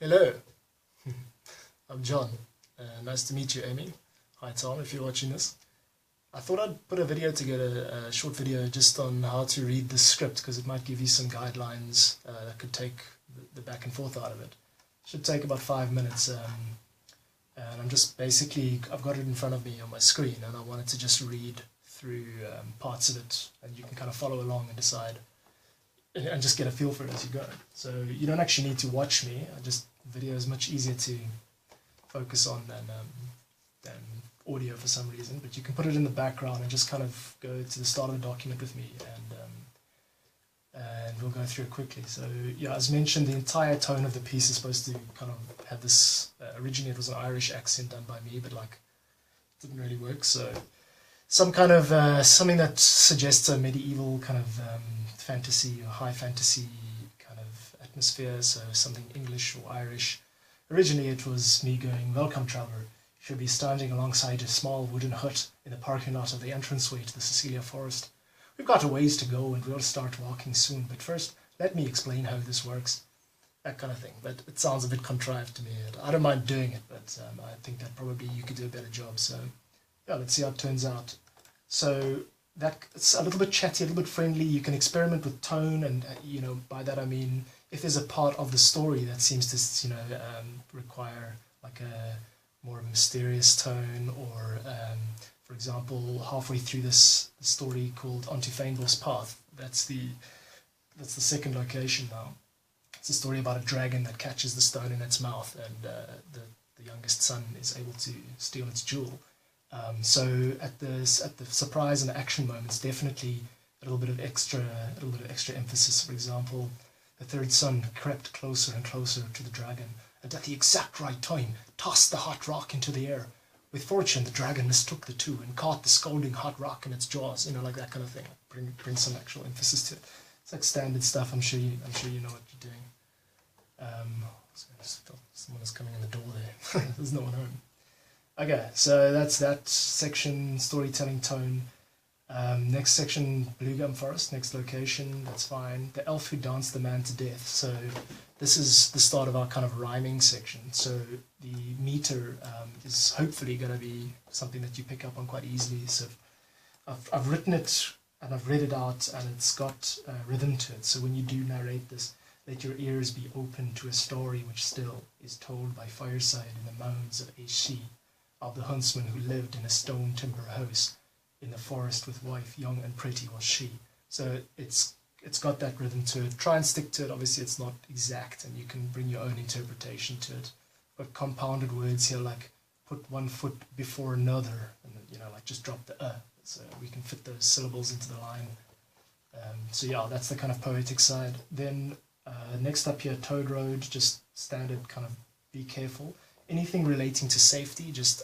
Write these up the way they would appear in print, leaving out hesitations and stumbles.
Hello, I'm John. Nice to meet you, Amy. Hi, Tom, if you're watching this. I thought I'd put a video together, a short video just on how to read the script, because it might give you some guidelines that could take the back and forth out of it. Should take about 5 minutes, and I'm just basically, I've got it in front of me on my screen, and I wanted to just read through parts of it, and you can kind of follow along and decide, and just get a feel for it as you go. So you don't actually need to watch me. Video is much easier to focus on than audio for some reason, but you can put it in the background and just kind of go to the start of the document with me, and we'll go through it quickly. So yeah, as mentioned, the entire tone of the piece is supposed to kind of have this, originally it was an Irish accent done by me, but like it didn't really work, so some kind of something that suggests a medieval kind of fantasy or high fantasy kind of atmosphere, so something English or Irish. Originally it was me going, "Welcome, traveller. You should be standing alongside a small wooden hut in the parking lot of the entranceway to the Cecilia Forest. We've got a ways to go and we'll start walking soon, but first let me explain how this works." That kind of thing, but it sounds a bit contrived to me. I don't mind doing it, but I think that probably you could do a better job, so yeah, let's see how it turns out. So it's a little bit chatty, a little bit friendly. You can experiment with tone, and you know, by that I mean if there's a part of the story that seems to require like a more mysterious tone, or for example, halfway through this story called Onto Fainbos Path, that's the second location now. It's a story about a dragon that catches the stone in its mouth, and the youngest son is able to steal its jewel. So at the surprise and the action moments, definitely a little bit of extra emphasis. For example, the third son crept closer and closer to the dragon, and at the exact right time tossed the hot rock into the air. With fortune, the dragon mistook the two and caught the scalding hot rock in its jaws. You know, like that kind of thing. Bring some actual emphasis to it. It's like standard stuff. I'm sure you know what you're doing. Someone is coming in the door there. There's no one home. Okay, so that's that section, storytelling tone. Next section, Blue Gum Forest, next location, that's fine. The elf who danced the man to death. So this is the start of our kind of rhyming section. So the meter is hopefully going to be something that you pick up on quite easily. So I've written it and I've read it out, and it's got rhythm to it. So when you do narrate this, let your ears be open to a story which still is told by fireside in the mounds of a she, of the huntsman who lived in a stone timber house in the forest with wife, young and pretty was she. So it's got that rhythm to it. Try and stick to it. Obviously it's not exact, and you can bring your own interpretation to it. But compounded words here, like put one foot before another, and you know, like just drop the so we can fit those syllables into the line. So yeah, that's the kind of poetic side. Then next up here, Toad Road, just standard kind of be careful. Anything relating to safety, just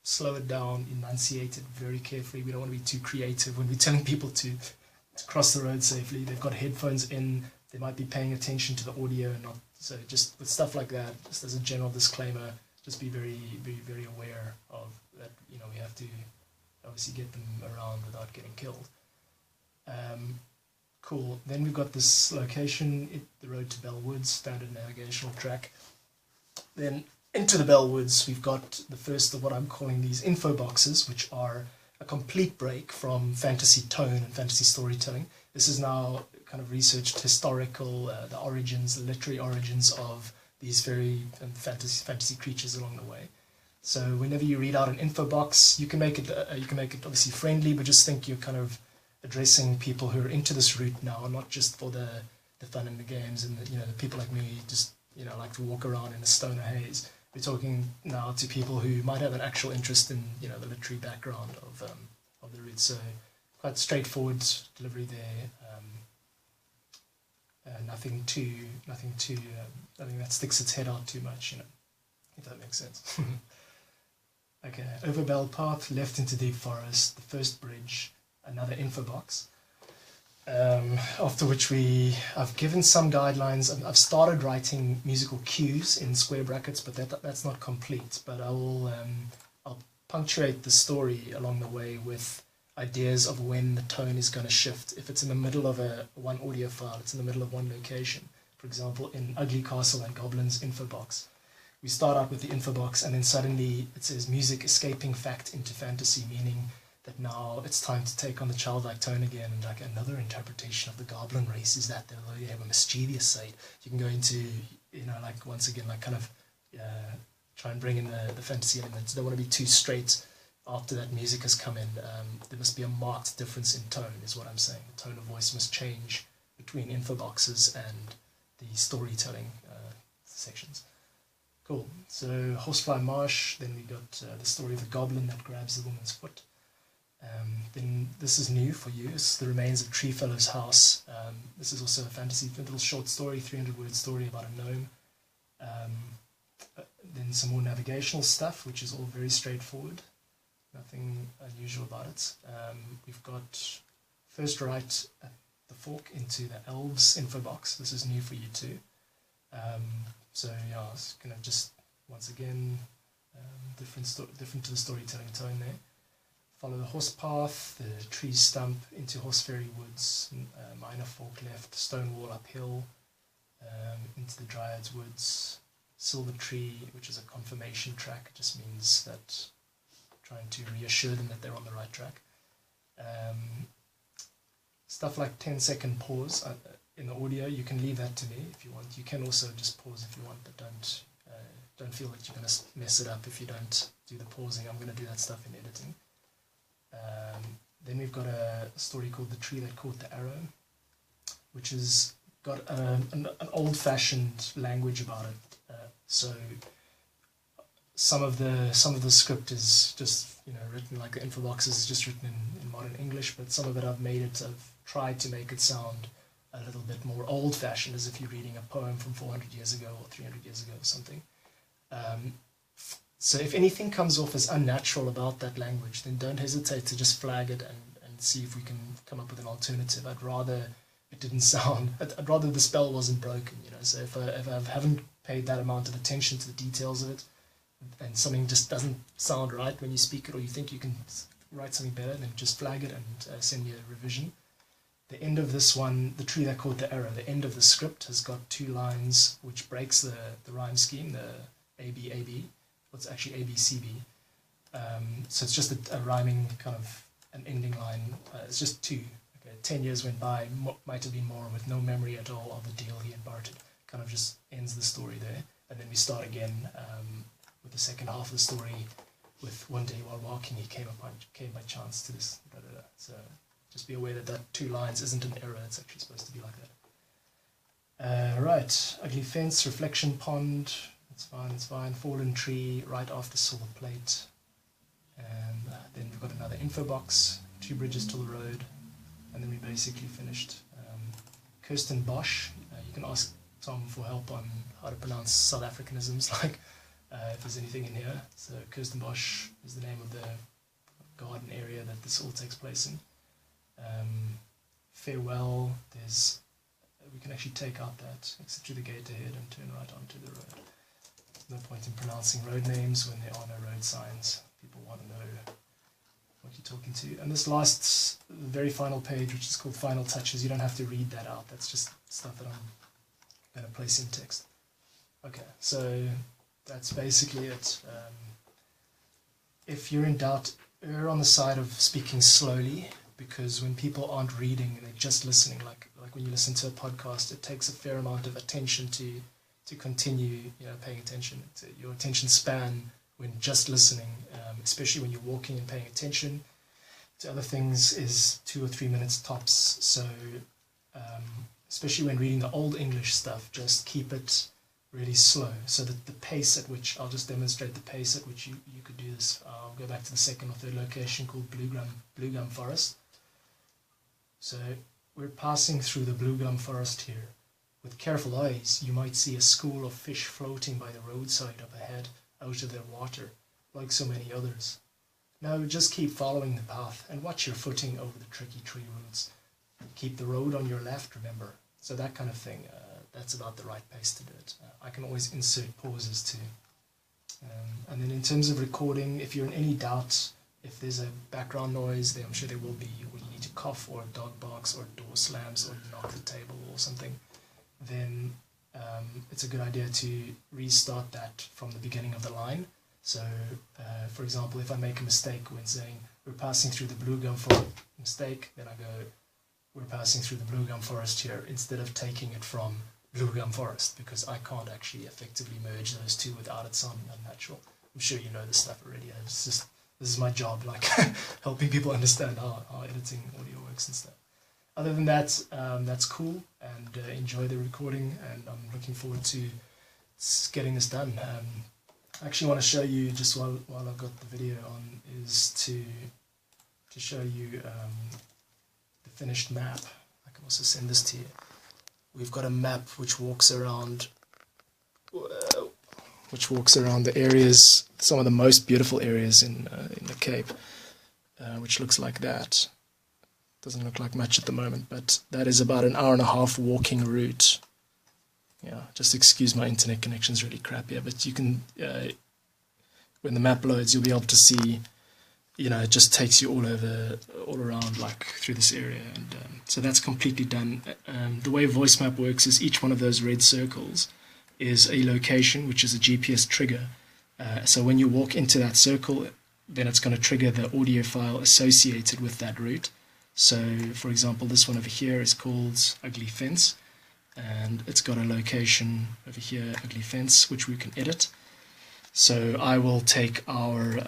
slow it down, enunciate it very carefully. We don't want to be too creative when we're telling people to cross the road safely. They've got headphones in, they might be paying attention to the audio and not. So just with stuff like that, just as a general disclaimer, just be very aware of that. You know, we have to obviously get them around without getting killed. Cool. Then we've got this location, the road to Bellwoods, standard navigational track. Then into the Bellwoods, we've got the first of what I'm calling these info boxes, which are a complete break from fantasy tone and fantasy storytelling. This is now kind of researched historical, the origins, the literary origins of these very fantasy creatures along the way. So whenever you read out an info box, you can make it obviously friendly, but just think you're kind of addressing people who are into this route now, not just for the fun and the games and the people like me just like to walk around in a stoner haze. We're talking now to people who might have an actual interest in the literary background of the route. So quite straightforward delivery there. Nothing that sticks its head out too much, if that makes sense. Okay, over Bell Path, left into deep forest, the first bridge, another info box. After which I've given some guidelines. I've started writing musical cues in square brackets, but that's not complete. But I'll punctuate the story along the way with ideas of when the tone is going to shift. If it's in the middle of one audio file, it's in the middle of one location. For example, in Ugly Castle and Goblins info box, we start out with the info box, and then suddenly it says music escaping fact into fantasy, meaning that now it's time to take on the childlike tone again, and like another interpretation of the goblin race is that they have a mischievous side. You can go into, you know, like once again, like kind of try and bring in the fantasy elements. Don't want to be too straight after that music has come in. There must be a marked difference in tone, is what I'm saying. The tone of voice must change between info boxes and the storytelling sections. Cool. So Horsefly Marsh, then we got the story of the goblin that grabs the woman's foot. Then this is new for you. It's The Remains of Treefellow's House. This is also a fantasy, little short story, 300-word story about a gnome. Then some more navigational stuff, which is all very straightforward. Nothing unusual about it. We've got First Right at the Fork into the Elves info box. This is new for you too. So yeah, it's kind of just, once again, different to the storytelling tone there. Follow the horse path, the tree stump into Horseferry Woods, minor fork left, stone wall uphill, into the Dryad's Woods, Silver Tree, which is a confirmation track. It just means that trying to reassure them that they're on the right track. Stuff like 10-second pause in the audio, you can leave that to me if you want. You can also just pause if you want, but don't feel that you're going to mess it up if you don't do the pausing. I'm going to do that stuff in editing. Then we've got a story called The Tree That Caught the Arrow, which has got an old-fashioned language about it. So some of the script is just, you know, written like the info boxes is just written in modern English, but some of it I've tried to make it sound a little bit more old-fashioned, as if you're reading a poem from 400 years ago or 300 years ago or something. So if anything comes off as unnatural about that language, then don't hesitate to just flag it and see if we can come up with an alternative. I'd rather it didn't sound, I'd rather the spell wasn't broken, you know. So if I haven't paid that amount of attention to the details of it, and something just doesn't sound right when you speak it, or you think you can write something better, then just flag it and send me a revision. The end of this one, The Tree That Caught the Arrow, the end of the script has got 2 lines which breaks the rhyme scheme, the A-B-A-B. What's actually ABCB. So it's just a rhyming kind of an ending line. It's just 2. Okay, 10 years went by, might have been more, with no memory at all of the deal he imparted. Kind of just ends the story there. And then we start again with the second half of the story with one day while walking he came by chance to this. Da, da, da. So just be aware that 2 lines isn't an error. It's actually supposed to be like that. Right, Ugly Fence, Reflection Pond. It's fine. Fallen Tree, right after Silver Plate. And then we've got another info box, 2 bridges to the road, and then we basically finished. Kirsten Bosch, you can ask Tom for help on how to pronounce South Africanisms, like if there's anything in here. So Kirsten Bosch is the name of the garden area that this all takes place in. Farewell, we can actually take out that, exit through the gate ahead and turn right onto the road. No point in pronouncing road names when there are no road signs. People want to know what you're talking to. And this last, very final page, which is called Final Touches, you don't have to read that out. That's just stuff that I'm going to place in text. Okay, so that's basically it. If you're in doubt, err on the side of speaking slowly, because when people aren't reading, they're just listening. Like when you listen to a podcast, it takes a fair amount of attention to continue, you know, paying attention. Your attention span when just listening, especially when you're walking and paying attention to other things, is 2 or 3 minutes tops. So especially when reading the Old English stuff, just keep it really slow, so that the pace at which, I'll just demonstrate the pace at which you could do this. I'll go back to the second or third location called Blue Gum Forest. So we're passing through the Blue Gum Forest here. With careful eyes, you might see a school of fish floating by the roadside up ahead, out of their water, like so many others. Now just keep following the path and watch your footing over the tricky tree roots. Keep the road on your left, remember. So that kind of thing, that's about the right pace to do it. I can always insert pauses too. And then in terms of recording, if you're in any doubt, if there's a background noise, then I'm sure there will be, or you need to cough, or a dog barks, or a door slams, or you knock the table or something, then it's a good idea to restart that from the beginning of the line. So, for example, if I make a mistake when saying we're passing through the blue gum forest, mistake, then I go, we're passing through the blue gum forest here, instead of taking it from blue gum forest, because I can't actually effectively merge those two without it sounding unnatural. I'm sure you know this stuff already. It's just, this is my job, like helping people understand how editing audio works and stuff. Other than that, that's cool, and enjoy the recording, and I'm looking forward to getting this done. I actually want to show you, just while I've got the video on, is to show you the finished map. I can also send this to you. We've got a map which walks around the areas, some of the most beautiful areas in the Cape, which looks like that. Doesn't look like much at the moment, but that is about an hour and a half walking route. Yeah, just excuse my internet connection's really crap here, but you can, when the map loads, you'll be able to see, it just takes you all around, like through this area, and so that's completely done. The way voice map works is each one of those red circles is a location, which is a GPS trigger. So when you walk into that circle, then it's going to trigger the audio file associated with that route. So, for example, this one over here is called Ugly Fence, and it's got a location over here, Ugly Fence, which we can edit. So I will take our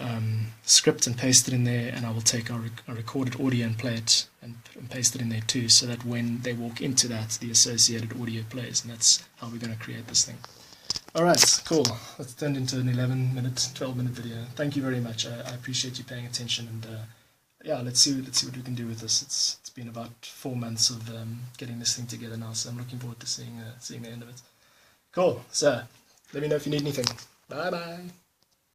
script and paste it in there, and I will take our recorded audio and play it and paste it in there too, so that when they walk into that, the associated audio plays, and that's how we're going to create this thing. Alright, cool. That's turned into an 11-minute, 12-minute video. Thank you very much. I appreciate you paying attention, and yeah, let's see what we can do with this. It's been about 4 months of getting this thing together now, so I'm looking forward to seeing the end of it. Cool. So let me know if you need anything. Bye bye.